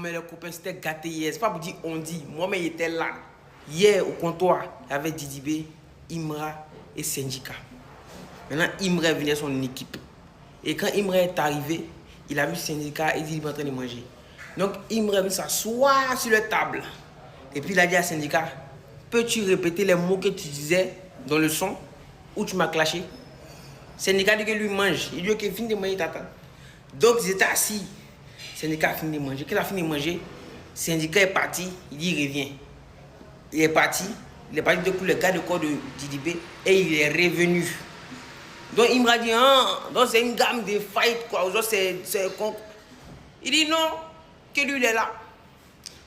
mais les copains c'était gâté hier. C'est pas pour dire on dit. Moi-même, il était là. Hier, au comptoir, il y avait Didibé, Imra et Syndicat. Maintenant, Imra venait son équipe. Et quand Imra est arrivé, il a vu Syndicat et il est en train de manger. Donc, Imra est venu s'asseoir sur la table. Et puis, il a dit à Syndicat, peux-tu répéter les mots que tu disais dans le son où tu m'as clashé? Syndicat dit que lui mange. Il dit que fini de manger, tata. Donc, ils étaient assis. Syndicat a fini de manger. Quand il a fini de manger, Syndicat est parti. Il dit, il revient. Il est parti de coup le gars de corps de Didibé et il est revenu. Donc il m'a dit, ah, donc c'est une gamme de fight quoi. C'est il dit non, que lui il est là.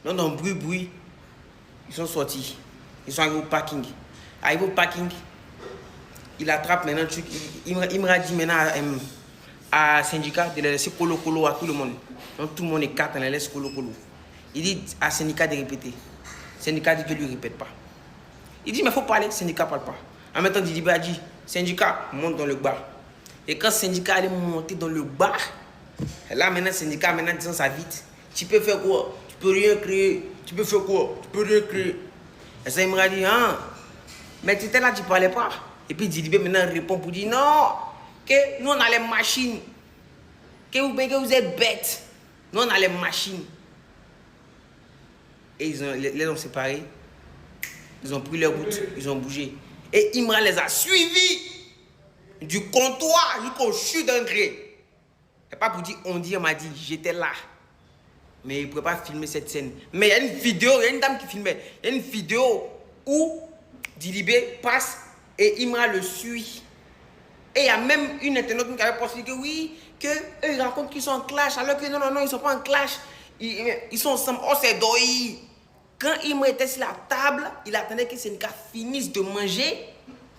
Non, bruit. Ils sont sortis. Ils sont arrivés au parking. Arrivé au parking, il attrape maintenant le truc. Il m'a dit maintenant à Syndicat de les laisser colo à tout le monde. Donc tout le monde est quatre, on les laisse colo. Il dit à Syndicat de répéter. Syndicat dit que lui ne répète pas. Il dit mais il faut parler, Syndicat ne parle pas. En même temps, Didibé a dit, Syndicat, monte dans le bar. Et quand Syndicat allait monter dans le bar, là maintenant, Syndicat, disant ça vite. Tu peux faire quoi? Tu peux rien créer. Tu peux faire quoi? Tu peux rien créer. Et ça, il m'a dit, ah, mais tu étais là, tu ne parlais pas. Et puis Didibé maintenant répond pour dire, non, que nous on a les machines. Que vous êtes bêtes. Nous on a les machines. Et ils les ont séparés. Ils ont pris leur route, ils ont bougé. Et Imra les a suivis du comptoir jusqu'au chute d'un gré. C'est pas pour dire, on m'a dit, j'étais là. Mais il ne pouvait pas filmer cette scène. Mais il y a une vidéo, il y a une dame qui filmait. Il y a une vidéo où Didibé passe et Imra le suit. Et il y a même une internaute qui avait posté que oui, qu'eux ils racontent qu'ils sont en clash, alors que non, ils ne sont pas en clash. Ils sont ensemble. Oh, c'est Doi. Quand Imra était sur la table, il attendait que Syndicat finisse de manger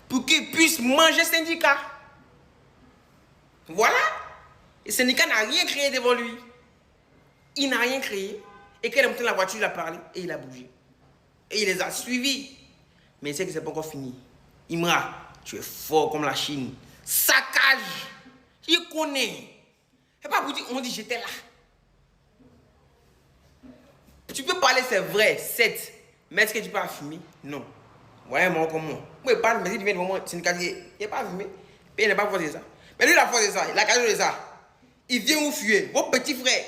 pour qu'il puisse manger Syndicat. Voilà. Et Syndicat n'a rien créé devant lui. Il n'a rien créé. Et quand il est monté dans la voiture, il a parlé et il a bougé. Et il les a suivis. Mais il sait que ce n'est pas encore fini. Imra, tu es fort comme la Chine. Saccage. Il connaît. C'est pas pour dire, on dit j'étais là. Tu peux parler, c'est vrai, 7. Mais est-ce que tu peux fumer? Non. Voilà, moi comme moi. Moi, il parle, mais il vient de moi, c'est une qualité. Il n'a pas fumé. Et il n'a pas forcé ça. Mais lui, il a forcé ça. Il a caché ça. Il vient vous fuir. Vos petits frères.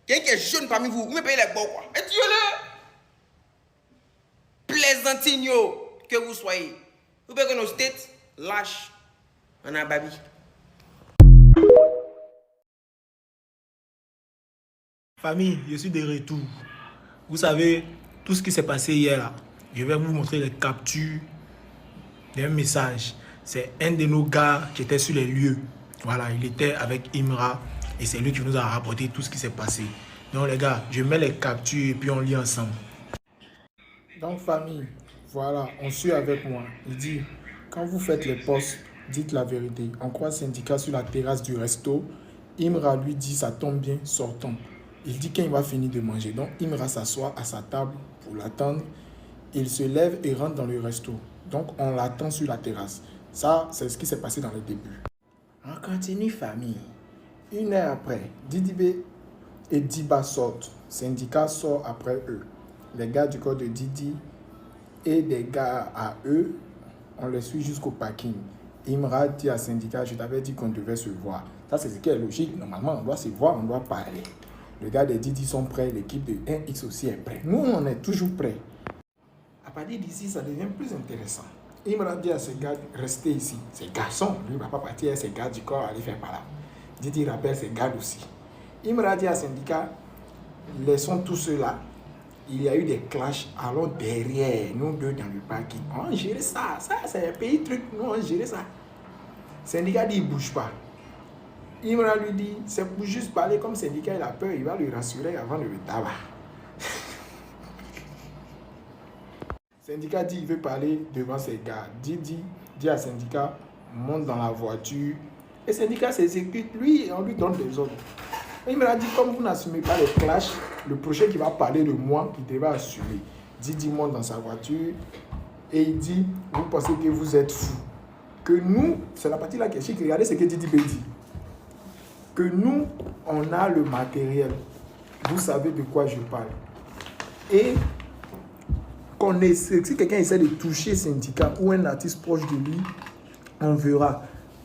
Quelqu'un qui est jeune parmi vous. Vous me payez les bons, quoi. Et tuez-le. Plaisantigno que vous soyez. Vous pouvez que nos têtes lâchent. On a babi. Famille, je suis de retour. Vous savez, tout ce qui s'est passé hier, là, je vais vous montrer les captures d'un message. C'est un de nos gars qui était sur les lieux. Voilà, il était avec Imra et c'est lui qui nous a rapporté tout ce qui s'est passé. Donc les gars, je mets les captures et puis on lit ensemble. Donc famille, voilà, on suit avec moi. Il dit, quand vous faites les posts, dites la vérité. On croise Syndicat sur la terrasse du resto. Imra lui dit, ça tombe bien, sortons. Il dit qu'il va finir de manger. Donc, Imra s'assoit à sa table pour l'attendre. Il se lève et rentre dans le resto. Donc, on l'attend sur la terrasse. Ça, c'est ce qui s'est passé dans le début. On continue, famille. 1 heure après, Didibé et Diba sortent. Syndicat sort après eux. Les gars du corps de Didi et des gars à eux, on les suit jusqu'au parking. Imra dit à Syndicat, je t'avais dit qu'on devait se voir. Ça, c'est ce qui est logique. Normalement, on doit se voir, on doit parler. Les gars de Didi sont prêts, l'équipe de 1X aussi est prête. Nous, on est toujours prêts. À partir d'ici, ça devient plus intéressant. Imra dit à ses gars, restez ici. Ces garçons, lui, il ne va pas partir, ses gars du corps, aller faire par là. Didi rappelle ses gars aussi. Imra dit à Syndicat, laissons tous ceux-là. Il y a eu des clashs, allons derrière, nous deux dans le parking. On va gérer ça. Ça, c'est un pays truc, nous, on va gérer ça. Syndicat dit, il ne bouge pas. Imra lui dit, c'est pour juste parler comme Syndicat, il a peur, il va le rassurer avant de le tabac. Syndicat dit, il veut parler devant ses gars. Didi dit à Syndicat, monte dans la voiture. Et Syndicat s'exécute, lui, on lui donne des ordres. Il me l'a dit, comme vous n'assumez pas les clashs, le prochain qui va parler de moi, il devrait assumer. Didi monte dans sa voiture et il dit, vous pensez que vous êtes fous. Que nous, c'est la partie là qui est chic, regardez ce que Didi dit. Que nous, on a le matériel. vous savez de quoi je parle. Et si quelqu'un essaie de toucher Syndicat ou un artiste proche de lui, on verra.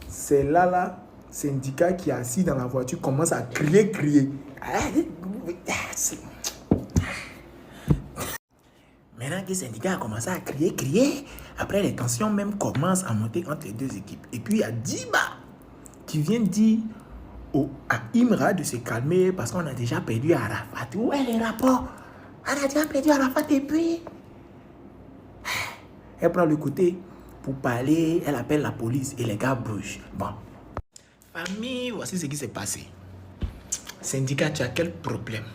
C'est là, Syndicat qui est assis dans la voiture commence à crier. Maintenant que Syndicat a commencé à crier, après les tensions même commencent à monter entre les deux équipes. Et puis il y a Diba qui vient dire à Imra de se calmer parce qu'on a déjà perdu Arafat. Où est le rapport? On a déjà perdu Arafat et puis... Elle prend le côté pour parler, elle appelle la police et les gars bougent. Bon. Famille, voici ce qui s'est passé. Syndicat, tu as quel problème?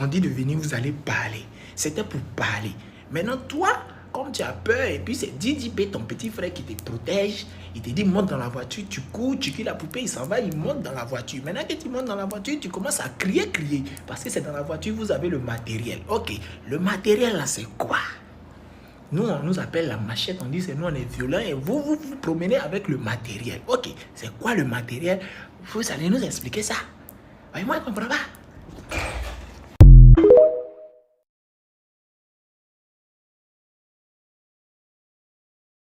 On dit de venir, vous allez parler. C'était pour parler. Maintenant, toi, comme tu as peur, et puis c'est Didi B, ton petit frère qui te protège, il te dit monte dans la voiture, tu cours, tu cuis la poupée, il s'en va, il monte dans la voiture. Maintenant que tu montes dans la voiture, tu commences à crier, parce que c'est dans la voiture, vous avez le matériel. Ok, le matériel là, c'est quoi? Nous, on nous appelle la machette, on dit c'est nous, on est violents et vous promenez avec le matériel. Ok, c'est quoi le matériel? Vous allez nous expliquer ça. Moi, je ne comprends pas.